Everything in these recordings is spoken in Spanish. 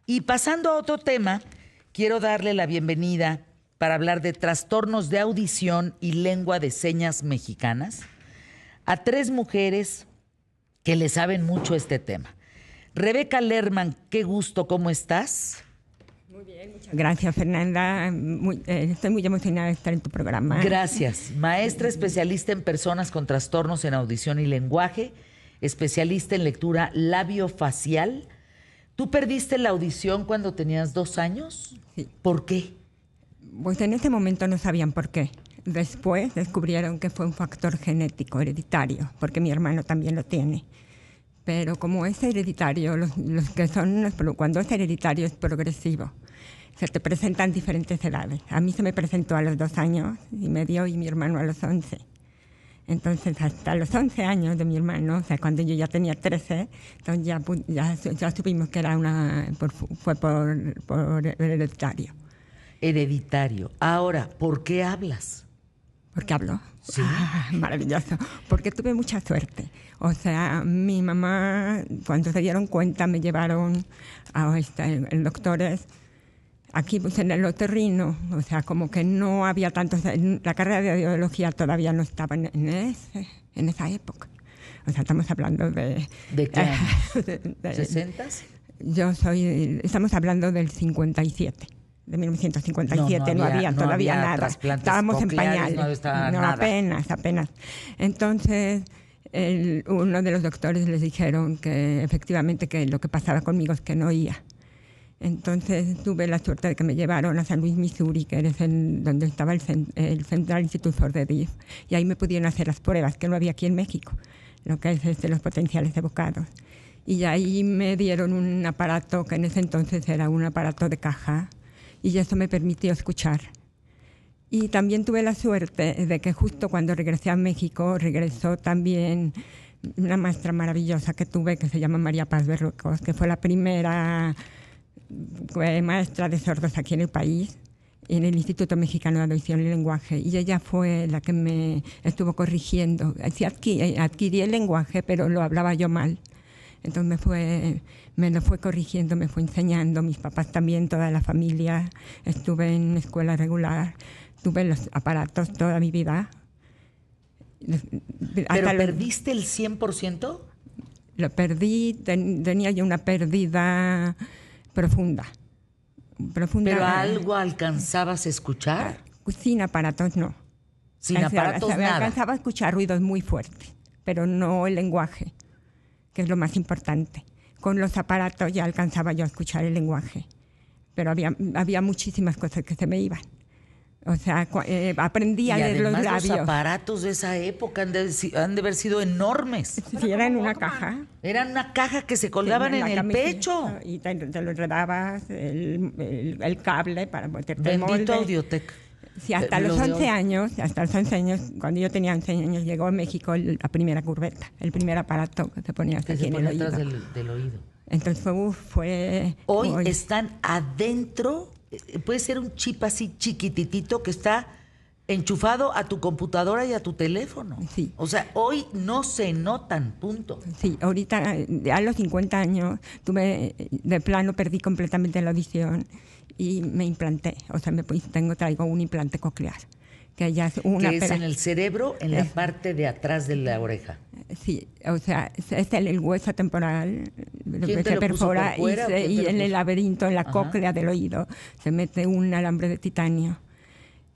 Y pasando a otro tema, quiero darle la bienvenida para hablar de trastornos de audición y lengua de señas mexicanas a tres mujeres que le saben mucho este tema. Rebeca Lerman, qué gusto, ¿cómo estás? Muy bien, muchas gracias, Fernanda. Estoy muy emocionada de estar en tu programa. Gracias. Maestra especialista en personas con trastornos en audición y lenguaje, especialista en lectura labiofacial. ¿Tú perdiste la audición cuando tenías 2 años? Sí. ¿Por qué? Pues en ese momento no sabían por qué. Después descubrieron que fue un factor genético, hereditario, porque mi hermano también lo tiene. Pero como es hereditario, cuando es hereditario es progresivo. Se te presentan diferentes edades. A mí se me presentó a los 2 años y medio y mi hermano a los 11. Entonces, hasta los 11 años de mi hermano, o sea, cuando yo ya tenía 13, entonces ya supimos que era fue por hereditario. Hereditario. Ahora, ¿por qué hablas? ¿Por qué hablo? Sí. Maravilloso. Porque tuve mucha suerte. O sea, mi mamá, cuando se dieron cuenta, me llevaron a el doctores aquí pues, en el otorrino. O sea, como que no había tanto... La carrera de audiología todavía no estaba en esa época. O sea, estamos hablando de... ¿De qué años? ¿60s? Estamos hablando del 57. De 1957, no había todavía nada. Estábamos en pañales. Nada. Apenas. Entonces, uno de los doctores les dijeron que efectivamente que lo que pasaba conmigo es que no oía. Entonces tuve la suerte de que me llevaron a San Luis, Missouri, que es donde estaba el Central Institute for the Deaf, y ahí me pudieron hacer las pruebas, que no había aquí en México, lo que es los potenciales evocados. Y ahí me dieron un aparato que en ese entonces era un aparato de caja, y eso me permitió escuchar. Y también tuve la suerte de que justo cuando regresé a México, regresó también una maestra maravillosa que tuve, que se llama María Paz Berruecos, que fue la primera maestra de sordos aquí en el país, en el Instituto Mexicano de Audición y Lenguaje, y ella fue la que me estuvo corrigiendo. Sí, adquirí el lenguaje, pero lo hablaba yo mal. Entonces me lo fue corrigiendo, me fue enseñando. Mis papás también, toda la familia. Estuve en escuela regular, tuve los aparatos toda mi vida. ¿Pero perdiste el 100%? Lo perdí, tenía yo una pérdida profunda. ¿Pero algo alcanzabas a escuchar? Sin aparatos, no. Sin aparatos, nada. Alcanzaba a escuchar ruidos muy fuertes, pero no el lenguaje, que es lo más importante. Con los aparatos ya alcanzaba yo a escuchar el lenguaje, pero había muchísimas cosas que se me iban. O sea, aprendí a leer los labios. Los aparatos de esa época han de haber sido enormes. Sí, eran en una caja. Eran una caja que se colgaban en el pecho. Y te lo enredabas, el cable para meterte el molde. Bendito Audiotec. Sí, hasta los 11 años, cuando yo tenía 11 años, llegó a México la primera curveta, el primer aparato que se ponía hasta aquí en el oído. Del oído. Entonces fue... Hoy están adentro, puede ser un chip así chiquititito que está enchufado a tu computadora y a tu teléfono. Sí. O sea, hoy no se notan, punto. Sí, ahorita a los 50 años de plano perdí completamente la audición y me implanté. O sea, traigo un implante coclear. Que ya es en el cerebro, en la parte de atrás de la oreja. Sí, o sea, es el hueso temporal que se perfora y en el laberinto, en la cóclea del oído, se mete un alambre de titanio.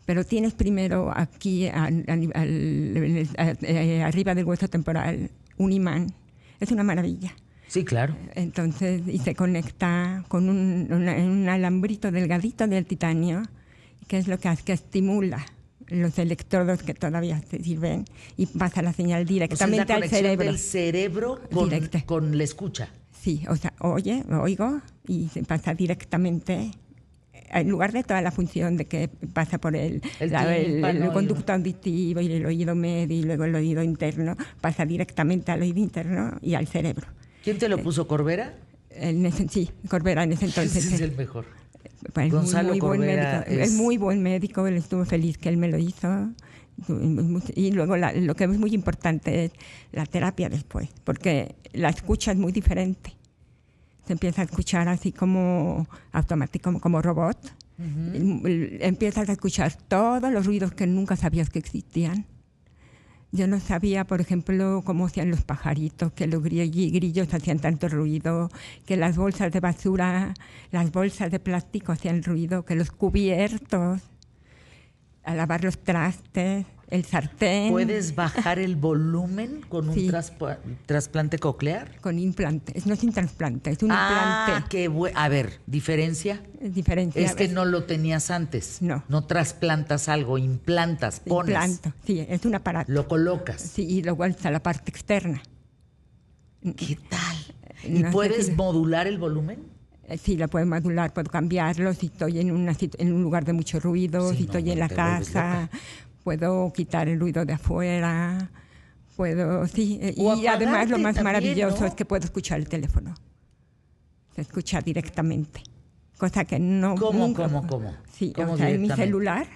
Pero tienes primero aquí, arriba del hueso temporal, un imán. Es una maravilla. Sí, claro. Entonces, y se conecta con un alambrito delgadito del titanio, que es lo que hace que estimula los electrodos que todavía se sirven y pasa la señal directamente al cerebro. Del cerebro con la escucha. Sí, o sea, oigo y se pasa directamente, en lugar de toda la función de que pasa por el conducto auditivo y el oído medio y luego el oído interno, pasa directamente al oído interno y al cerebro. ¿Quién te lo puso, Corbera? Sí, Corbera en ese entonces. Ese es el mejor. Pues Gonzalo muy buen Corbera médico. Es muy buen médico, él estuvo feliz que él me lo hizo. Y luego lo que es muy importante es la terapia después, porque la escucha es muy diferente. se empieza a escuchar así como automático, como robot. Empiezas a escuchar todos los ruidos que nunca sabías que existían. Yo no sabía, por ejemplo, cómo hacían los pajaritos, que los grillos hacían tanto ruido, que las bolsas de basura, las bolsas de plástico hacían ruido, que los cubiertos, a lavar los trastes, el sartén. ¿Puedes bajar el volumen con un trasplante coclear? Con implante. No es un trasplante, es un implante. Qué bueno. A ver, ¿diferencia? Diferencia. Es que no lo tenías antes. No. No trasplantas algo, implantas, pones. Implanto, sí, es un aparato. Lo colocas. Sí, y luego está la parte externa. ¿Qué tal? ¿Y puedes modular el volumen? Sí, lo puedo modular, puedo cambiarlo si estoy en un lugar de mucho ruido, si estoy en la casa, puedo quitar el ruido de afuera, puedo, sí. Y además lo más también, maravilloso, ¿no?, es que puedo escuchar el teléfono. Se escucha directamente, cosa que no... ¿Cómo? Sí, ¿Cómo o sea, en mi celular,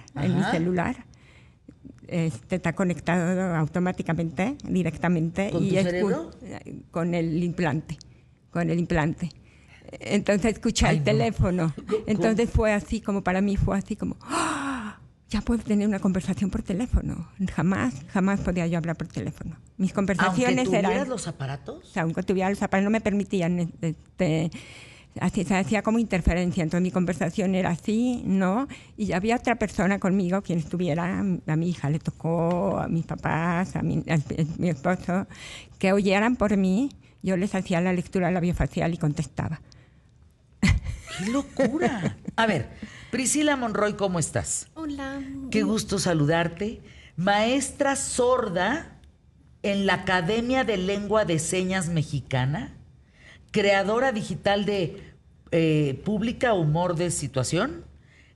está conectado automáticamente, directamente. ¿Con tu cerebro? Con el implante. Entonces escuché el teléfono. Entonces fue así como, para mí fue así como, ¡oh! Ya puedo tener una conversación por teléfono. Jamás podía yo hablar por teléfono. Mis conversaciones ¿Aunque tuvieras eran... los aparatos? O sea, aunque tuviera los aparatos, no me permitían... Así, se hacía como interferencia. Entonces mi conversación era así, ¿no? Y había otra persona conmigo, quien estuviera, a mi hija le tocó, a mis papás, a mi esposo, que oyeran por mí. Yo les hacía la lectura labiofacial y contestaba. ¡Qué locura! A ver, Priscila Monroy, ¿cómo estás? Hola. Qué gusto saludarte. Maestra sorda en la Academia de Lengua de Señas Mexicana, creadora digital de Pública Humor de Situación.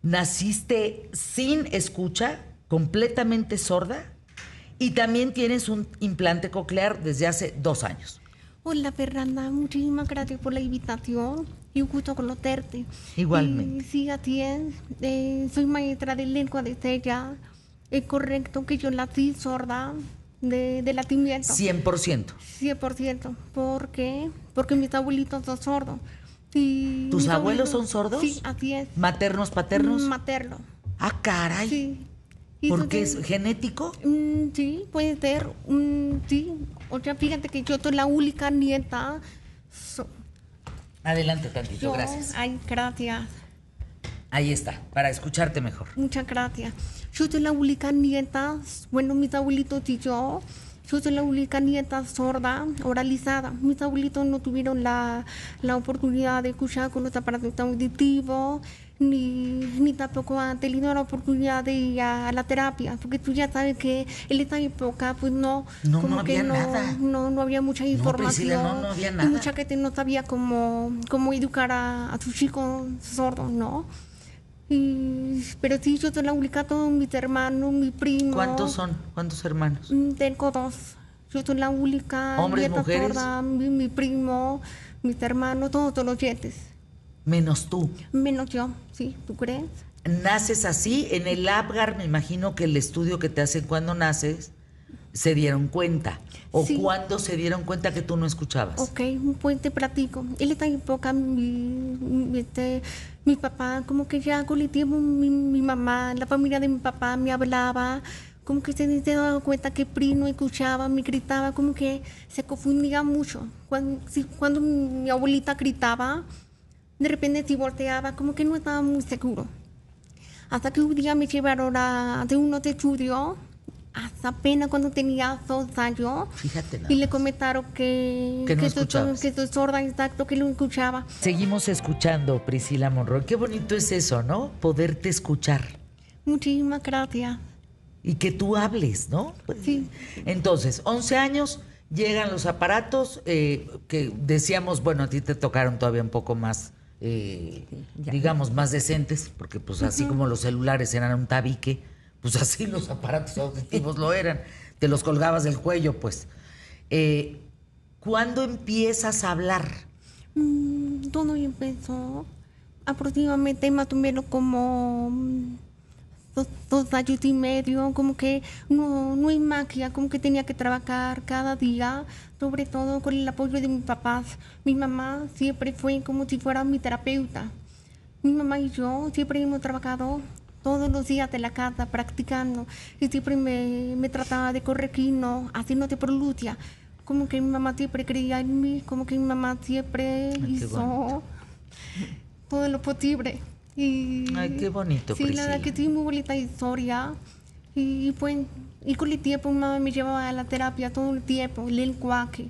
Naciste sin escucha, completamente sorda, y también tienes un implante coclear desde hace 2 años. Hola, Fernanda, muchísimas gracias por la invitación y un gusto conocerte. Igualmente. Sí, así es. Soy maestra de lengua de señas. Es correcto que yo nací sorda de nacimiento. 100%. 100%. ¿Por qué? Porque mis abuelitos son sordos. Y ¿tus abuelos son sordos? Sí, así es. ¿Maternos, paternos? Materno. Ah, caray. Sí. ¿Por qué es genético? Sí, puede ser. Sí. O sea, fíjate que yo soy la única nieta. Adelante tantito, gracias. Ay, gracias. Ahí está, para escucharte mejor. Muchas gracias. Yo soy la única nieta, bueno, mis abuelitos y yo soy la única nieta sorda, oralizada. Mis abuelitos no tuvieron la oportunidad de escuchar con los aparatos auditivos, ni tampoco han tenido la oportunidad de ir a la terapia, porque tú ya sabes que en esta época pues no había nada. No había mucha información. Priscila, no había nada. Y mucha gente no sabía cómo educar a sus chicos sordos, ¿no? Pero sí, yo soy la única, todos mis hermanos, mi primo. ¿Cuántos son? ¿Cuántos hermanos? Tengo 2. Yo soy la única. ¿Hombres, nieta mujeres? sorda, mi primo, mis hermanos, todos los yetes. Menos tú. Menos yo, sí, ¿tú crees? Naces así, en el Apgar, me imagino que el estudio que te hacen cuando naces, se dieron cuenta. ¿O sí. cuándo se dieron cuenta que tú no escuchabas? Ok, pues te platico. En esta época, mi papá, como que ya con el tiempo, mi mamá, la familia de mi papá me hablaba, como que se daba cuenta que Pri no escuchaba, me gritaba, como que se confundía mucho. Cuando mi abuelita gritaba, de repente si volteaba, como que no estaba muy seguro. Hasta que un día me llevaron a unos estudios, hasta apenas cuando tenía 2 años. Fíjate nada y le más. comentaron que no que soy sorda, exacto, que lo escuchaba. Seguimos escuchando, Priscila Monroy. Qué bonito es eso, ¿no? Poderte escuchar. Muchísimas gracias. Y que tú hables, ¿no? Sí. Entonces, 11 años, llegan los aparatos que decíamos, bueno, a ti te tocaron todavía un poco más, digamos, más decentes, porque pues así como los celulares eran un tabique, pues así los aparatos auditivos lo eran. Te los colgabas del cuello, pues. ¿Cuándo empiezas a hablar? Todo empezó aproximadamente más o menos como dos años y medio, como que no hay magia, como que tenía que trabajar cada día, sobre todo con el apoyo de mis papás. Mi mamá siempre fue como si fuera mi terapeuta. Mi mamá y yo siempre hemos trabajado todos los días de la casa practicando y siempre me trataba de corregir, no, así no te prolucia. Como que mi mamá siempre creía en mí, como que mi mamá siempre hizo todo lo posible. Y, ay, qué bonito, sí, Priscila. la verdad que sí, muy bonita historia. Pues, y con el tiempo mi mamá me llevaba a la terapia todo el tiempo, el lenguaje,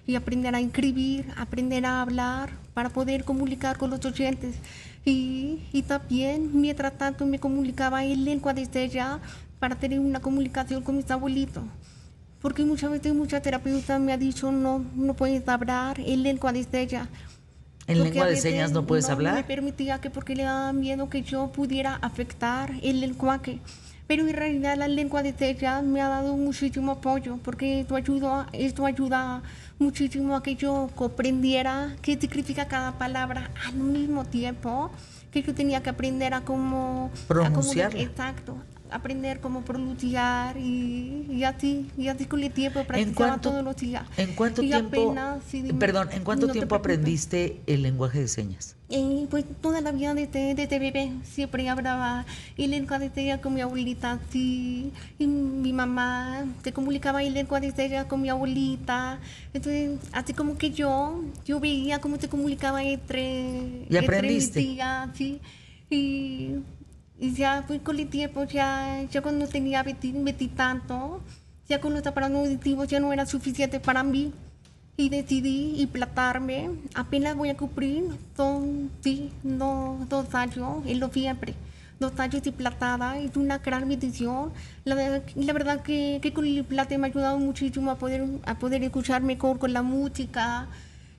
y aprender a escribir, aprender a hablar para poder comunicar con los oyentes. Y también, mientras tanto, me comunicaba en lengua desde ella para tener una comunicación con mis abuelitos. Porque muchas veces mucha terapeuta me ha dicho, no puedes hablar en lengua desde ella. ¿En Porque lengua a de veces señas no puedes no me hablar? permitía que porque le daba miedo que yo pudiera afectar el lenguaje. Pero en realidad la lengua de ella me ha dado muchísimo apoyo porque esto ayuda muchísimo a que yo comprendiera qué significa cada palabra al mismo tiempo que yo tenía que aprender a cómo Pronunciarla. exacto, aprender cómo pronunciar y así con el tiempo practicaba todos los días. ¿En cuánto Y tiempo, apenas, sí, dime. perdón, en cuánto No te tiempo preocupes. aprendiste el lenguaje de señas? Pues toda la vida desde bebé siempre hablaba en lengua de ella con mi abuelita, sí, y mi mamá se comunicaba en lengua de ella con mi abuelita, entonces así como que yo veía cómo se comunicaba ¿Y aprendiste? mis tías, sí, y, y ya pues con el tiempo ya cuando tenía 20 tanto, ya con los aparatos auditivos ya no era suficiente para mí. Y decidí implantarme, apenas voy a cumplir, dos años en noviembre, 2 años implantada, es una gran bendición. La verdad que con el implante me ha ayudado muchísimo a poder escuchar mejor con la música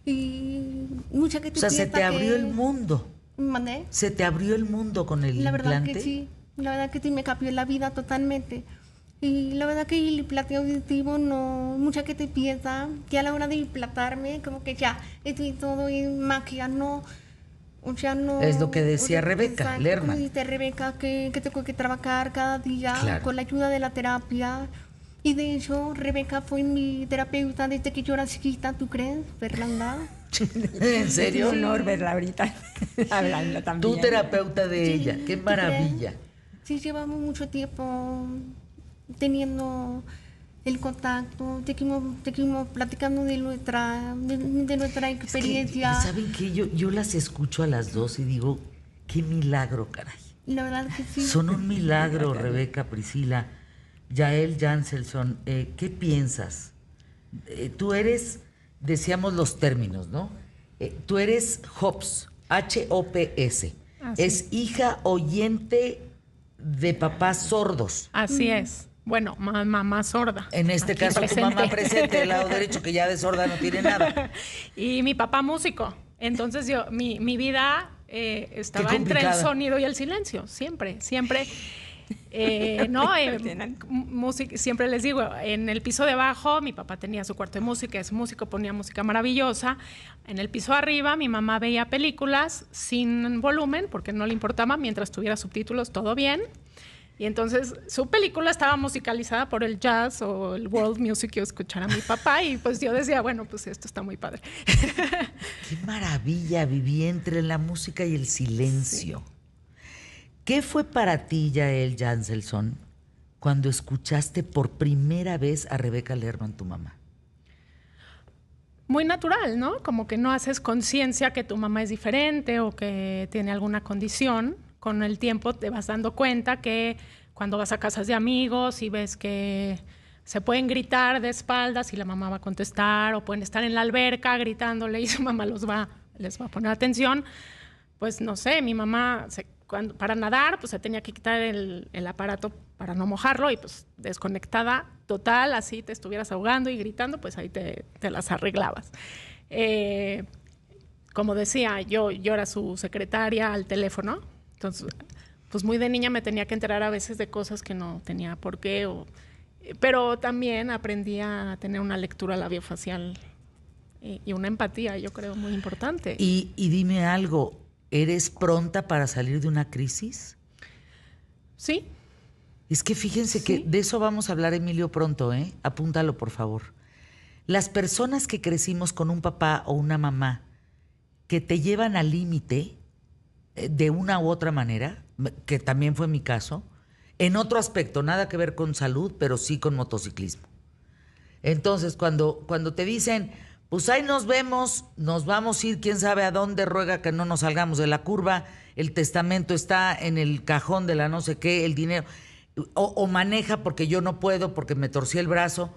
y mucha que O sea, se te abrió el mundo. ¿Mandé? Se te abrió el mundo con el La verdad implante. que sí, la verdad que sí me cambió la vida totalmente. Y la verdad que el implante auditivo no, mucha que te piensa que a la hora de implantarme, como que ya, esto y todo es magia, no, o sea, no. Es lo que decía o sea, Rebeca exacto, Lerman. como dice Rebeca, que tengo que trabajar cada día Claro. con la ayuda de la terapia. Y de hecho, Rebeca fue mi terapeuta desde que yo era chiquita, ¿tú crees, Fernanda? ¿En serio? Un honor verla ahorita hablando también. Tú terapeuta de Sí, ella, qué ¿tú maravilla. crees? Sí, llevamos mucho tiempo teniendo el contacto, seguimos platicando de nuestra experiencia. Es que, ¿saben qué? Yo las escucho a las dos y digo, qué milagro, caray. La verdad que sí. Son un milagro, Rebeca, Priscila. Yael Janselson, ¿qué piensas? Tú eres, decíamos los términos, ¿no? Tú eres HOPS, H-O-P-S. Así. Es hija oyente de papás sordos. Así es. Bueno, mamá sorda. En este Aquí caso, tu presente. mamá presente del lado derecho, que ya de sorda no tiene nada. Y mi papá músico. Entonces mi vida estaba entre el complicada. sonido y el silencio. Siempre. Siempre les digo, en el piso de abajo mi papá tenía su cuarto de música, es músico, ponía música maravillosa. En el piso arriba mi mamá veía películas sin volumen porque no le importaba, mientras tuviera subtítulos todo bien. Y entonces su película estaba musicalizada por el jazz o el world music que escuchara mi papá, y pues yo decía, bueno, pues esto está muy padre. Qué maravilla, viví entre la música y el silencio. ¿Qué fue para ti, Yael Janselson, cuando escuchaste por primera vez a Rebeca Lerman, tu mamá? Muy natural, ¿no? Como que no haces conciencia que tu mamá es diferente o que tiene alguna condición. Con el tiempo te vas dando cuenta que cuando vas a casas de amigos y ves que se pueden gritar de espaldas y la mamá va a contestar, o pueden estar en la alberca gritándole y su mamá les va a poner atención, pues no sé, mi mamá para nadar pues se tenía que quitar el aparato para no mojarlo, y pues desconectada total, así te estuvieras ahogando y gritando, pues ahí te las arreglabas. Como decía, yo era su secretaria al teléfono, entonces pues muy de niña me tenía que enterar a veces de cosas que no tenía por qué, pero también aprendí a tener una lectura labiofacial y una empatía, yo creo, muy importante. Y dime algo, ¿eres pronta para salir de una crisis? Sí, Es que fíjense que de eso vamos a hablar, Emilio, pronto, ¿eh? Apúntalo, por favor. Las personas que crecimos con un papá o una mamá que te llevan al límite de una u otra manera, que también fue mi caso, en otro aspecto, nada que ver con salud, pero sí con motociclismo. Entonces, cuando te dicen, pues ahí nos vemos, nos vamos a ir, quién sabe a dónde, ruega que no nos salgamos de la curva, el testamento está en el cajón de la no sé qué, el dinero, o maneja porque yo no puedo, porque me torcí el brazo.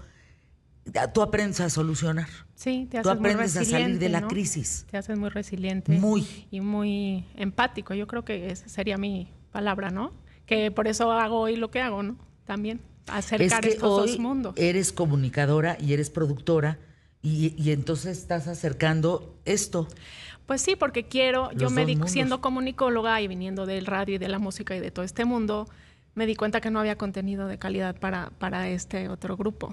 Tú aprendes a solucionar. Sí, te haces Tú aprendes muy a salir de la ¿no? crisis. Te haces muy resiliente. Y muy empático. Yo creo que esa sería mi palabra, ¿no? Que por eso hago hoy lo que hago, ¿no? También acercar es que estos hoy dos mundos. Eres comunicadora y eres productora y entonces estás acercando esto. Pues sí, porque quiero, yo me di, siendo mundos. comunicóloga y viniendo del radio y de la música y de todo este mundo, me di cuenta que no había contenido de calidad para este otro grupo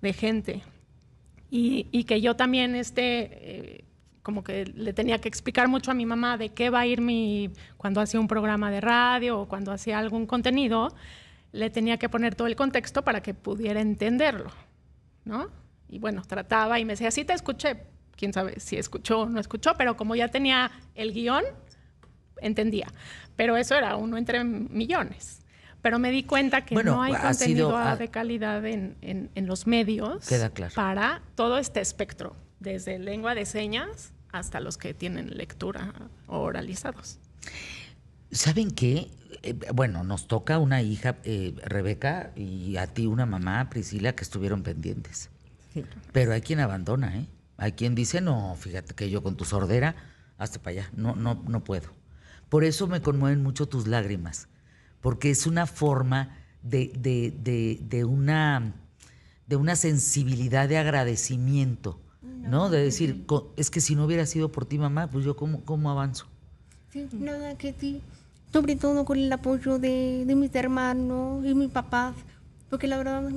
de gente. Y que yo también como que le tenía que explicar mucho a mi mamá de qué va a ir cuando hacía un programa de radio o cuando hacía algún contenido, le tenía que poner todo el contexto para que pudiera entenderlo, ¿no? Y bueno, trataba y me decía, sí te escuché, quién sabe si escuchó o no escuchó, pero como ya tenía el guión, entendía. Pero eso era uno entre millones. Pero me di cuenta que no hay contenido de calidad en los medios. Queda claro. Para todo este espectro, desde lengua de señas hasta los que tienen lectura o oralizados. ¿Saben qué? Bueno, nos toca una hija, Rebeca, y a ti una mamá, Priscila, que estuvieron pendientes. Sí. Pero hay quien abandona, ¿eh? Hay quien dice, no, fíjate que yo con tu sordera, hasta para allá, no puedo. Por eso me conmueven mucho tus lágrimas, porque es una forma de una sensibilidad de agradecimiento, ¿no? De decir, es que si no hubiera sido por ti, mamá, pues yo cómo avanzo. Sí, nada que sí. Sobre todo con el apoyo de mis hermanos y mi papá, porque la verdad,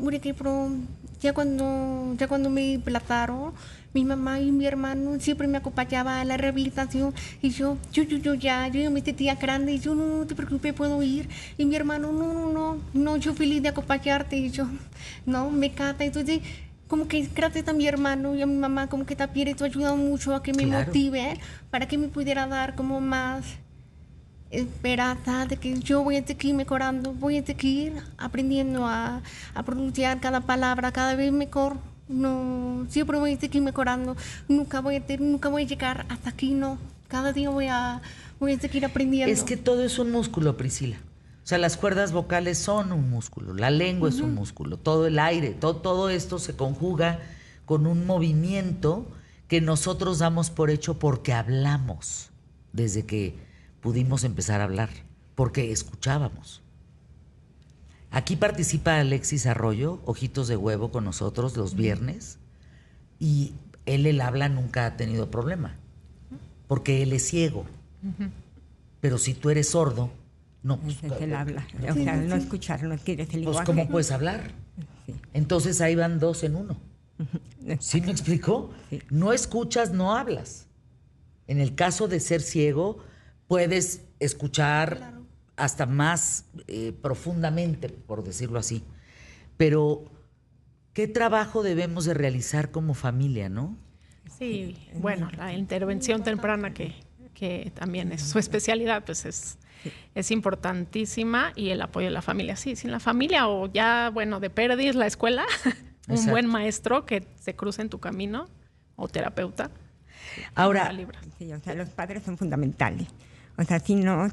ya cuando me implantaron, mi mamá y mi hermano siempre me acompañaban a la rehabilitación y yo ya me sentía grande y yo no te preocupes, puedo ir. Y mi hermano, no, yo feliz de acompañarte y yo, no, me encanta. Entonces, como que gracias a mi hermano y a mi mamá, como que también esto ha ayudado mucho a que me motive, para que me pudiera dar como más esperanza de que yo voy a seguir mejorando, voy a seguir aprendiendo a pronunciar cada palabra cada vez mejor. No, siempre voy a seguir mejorando, nunca voy a llegar hasta aquí, no. Cada día voy a seguir aprendiendo. Es que todo es un músculo, Priscila. O sea, las cuerdas vocales son un músculo, la lengua es un músculo, todo el aire, todo esto se conjuga con un movimiento que nosotros damos por hecho porque hablamos desde que pudimos empezar a hablar, porque escuchábamos. Aquí participa Alexis Arroyo, Ojitos de Huevo, con nosotros los viernes, y el habla nunca ha tenido problema, porque él es ciego. Pero si tú eres sordo, no, pues, él habla, o sea, no escuchar, no quiere ese lenguaje. Pues ¿cómo puedes hablar? Sí. Entonces ahí van dos en uno. ¿Sí me explicó? Sí. No escuchas, no hablas. En el caso de ser ciego, puedes escuchar hasta más profundamente, por decirlo así. Pero, ¿qué trabajo debemos de realizar como familia, no? Sí, bueno, la intervención temprana que también es su especialidad, pues es importantísima, y el apoyo de la familia. Sí, sin la familia o ya, bueno, de perdiz la escuela, un buen maestro que se cruce en tu camino o terapeuta. Ahora, sí, o sea, los padres son fundamentales. O sea, si no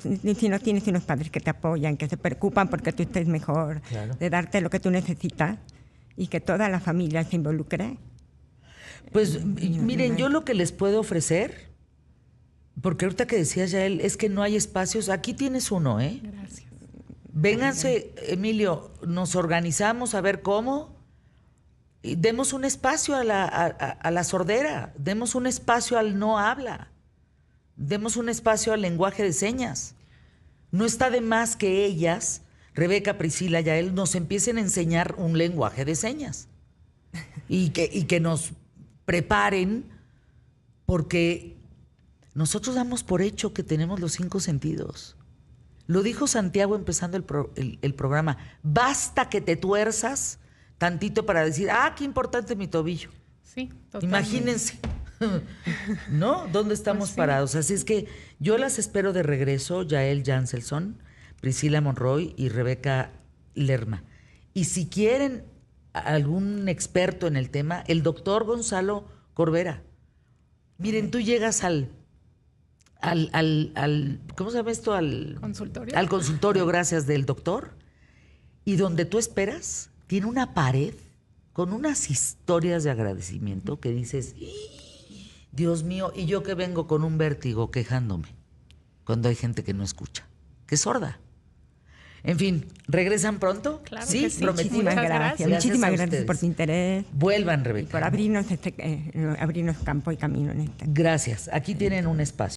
tienes unos padres que te apoyan, que se preocupan porque tú estés mejor, de darte lo que tú necesitas y que toda la familia se involucre. Pues miren, yo lo que les puedo ofrecer, porque ahorita que decías ya él, es que no hay espacios. Aquí tienes uno, ¿eh? Gracias. Vénganse, Emilio, nos organizamos a ver cómo. Y demos un espacio a la sordera, demos un espacio al no habla. Demos un espacio al lenguaje de señas. No está de más que ellas, Rebeca, Priscila, Yael, nos empiecen a enseñar un lenguaje de señas. Y que nos preparen, porque nosotros damos por hecho que tenemos los 5 sentidos. Lo dijo Santiago empezando el programa. Basta que te tuerzas tantito para decir, qué importante mi tobillo. Sí, totalmente. Imagínense, ¿no? ¿Dónde estamos parados? Así es que yo las espero de regreso, Yael Janselson, Priscila Monroy y Rebeca Lerma. Y si quieren algún experto en el tema, el doctor Gonzalo Corbera. Miren, tú llegas al ¿cómo se llama esto? Al consultorio. Al consultorio, gracias, del doctor. Y donde tú esperas, tiene una pared con unas historias de agradecimiento que dices, Dios mío, y yo que vengo con un vértigo quejándome cuando hay gente que no escucha, que es sorda. En fin, ¿regresan pronto? Claro sí, que sí. prometí. Muchísimas gracias. Muchísimas a gracias ustedes. por tu interés. Vuelvan, Y Rebeca. por abrirnos campo y camino en este. Gracias. Aquí tienen un espacio.